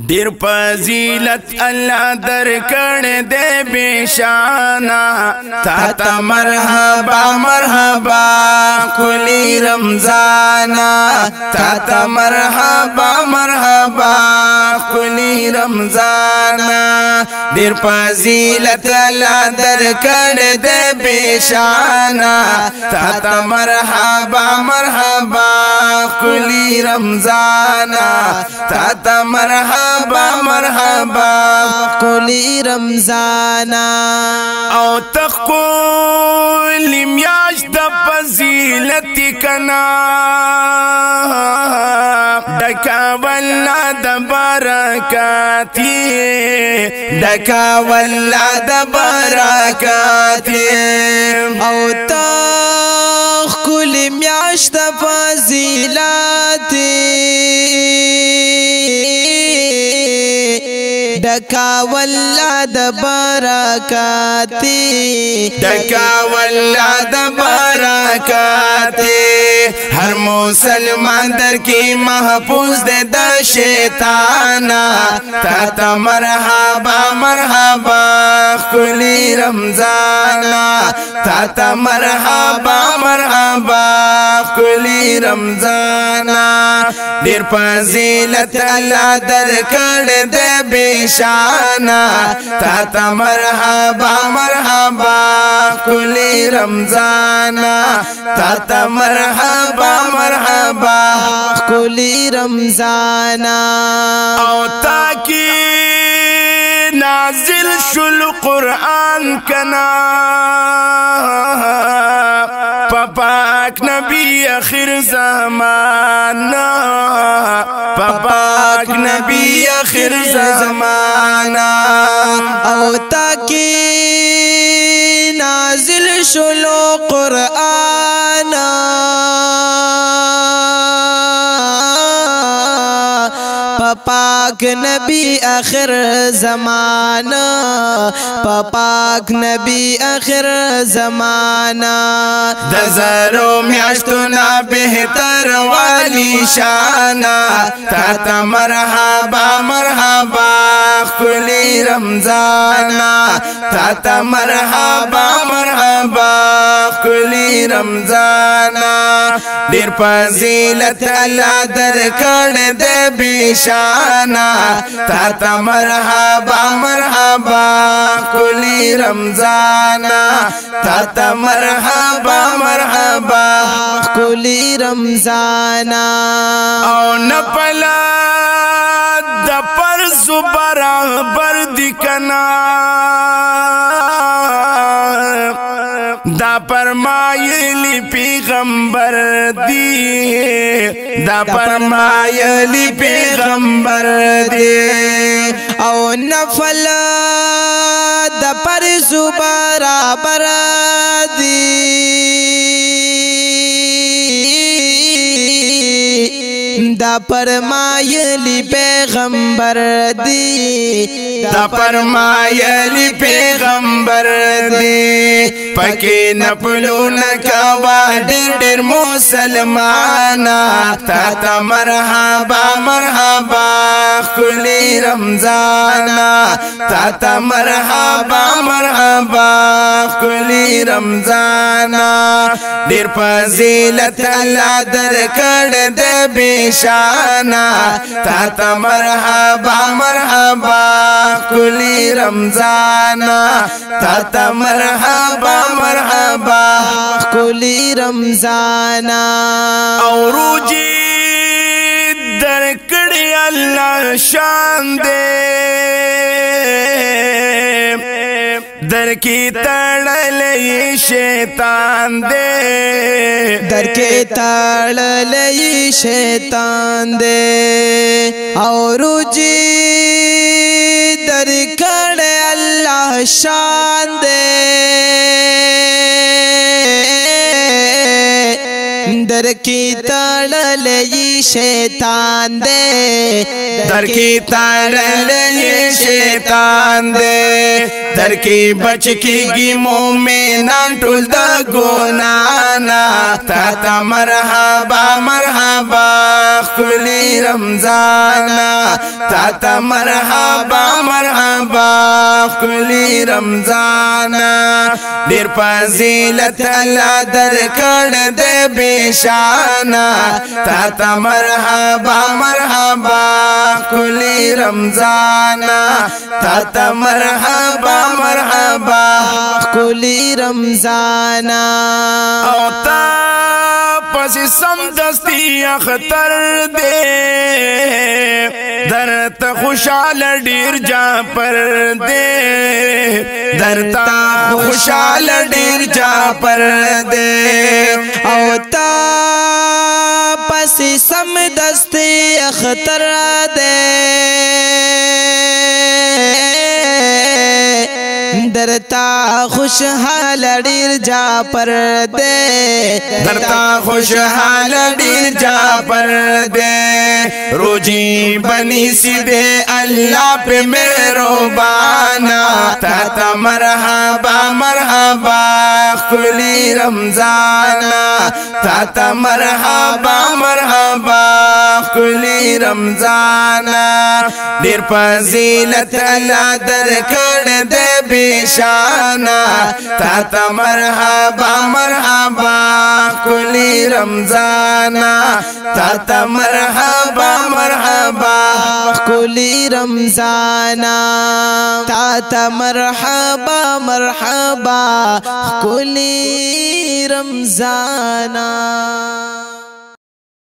دیر فضیلت اللہ در کڑ دے بیشانا تا مرحبا مرحبا کلی رمضانا تا مرحبا مرحبا کلی رمضانا دیر فضیلت اللہ در کڑ دے بیشانا تا مرحبا مرحبا کلی رمضانا تا مرحبا مرحبا کلی رمضانا او تقول میاش د فضیلت کنا دکا والله د برکاتی دکا والله د برکاتی او تقول میاش د فضیلت دکا والله د برکاتی دکا والله د برکاتی ہر مسلمان در کی محفوظ دے دا شیطانا تا مرحبا مرحبا کلی رمضانا تا مرحبا مرحبا کلی رمضانا دیر فضیلت اللہ در کڑ دے بیشانا تا مرحبا مرحبا کلی رمضانا تا مرحبا مرحبا کلی رمضانا او تاکی نازل شل قرآن کنا پاک نبی آخر زمانہ پاک نبی آخر زمانہ او تاکی نازل شلو قرآن پاک نبی آخر زمانہ پاک نبی آخر زمانہ دزارو میاشتنا بہتر والی شانا تا مرحبا مرحبا کلی رمضانا تا مرحبا مرحبا کلی رمضانا دیر فضیلت اللہ در کڑ دے بیشانا تا مرحبا مرحبا کلی رمضانا تا مرحبا مرحبا کلی رمضانا او نپلا د پر برابر دی کنا دا فرمایلی پیغمبر دی دا فرمایلی پیغمبر دی او نفل د پر برابر دی دا فرمایلی پیغمبر دی دا فرمایلی پیغمبر دی پکی نپلو نکوا ڈر ڈر مسلمانا تا مرحبا مرحبا کلی رمضانا تا مرحبا مرحبا کلی رمضانا دیر فضیلت اللہ در کڑ دے بیشانا تا مرحبا مرحبا کلی رمضانا تا مرحبا مرحبا کلی رمضانا او روجی در کڑی اللہ شان دے در کی تڑلی شیطان دے در کے تڑلی شیطان دے اور جی در کڑے اللہ شان دے در کی تڑلی تړلې شیطان دے در کی تړلې شیطان دے در کی بچ کیږي مومنان ټول د ګنانا تا ته مرحبا مرحبا خلی رمضانا تا ته مرحبا مرحبا خلی رمضانا ډیر فضیلت الله در کړ دې بشانا تا ته مرحبا مرحبا خلی رمضانا تا ته مرحبا مرحبا خلی رمضانا او تا پس سم دستی اختر دے در تا خوشحال ډیر جا پر دے در تا خوشحال ډیر جا پر دے او تا پس سم دستی اختر دے درتا خوشحال ډیر جا پر دے درتا خوشحال ډیر جا پر دے روجی بنی سی دے اللہ پہ مہربانا تا تا مرحبا مرحبا خلی رمضانا تا تا مرحبا مرحبا خلی رمضانا ډیر فضیلت اللہ در کړ دے بشانا تا تا مرحبا مرحبا خلی رمضانا تا تا مرحبا مرحبا خلی رمضانا تا تا مرحبا مرحبا خلی رمضانا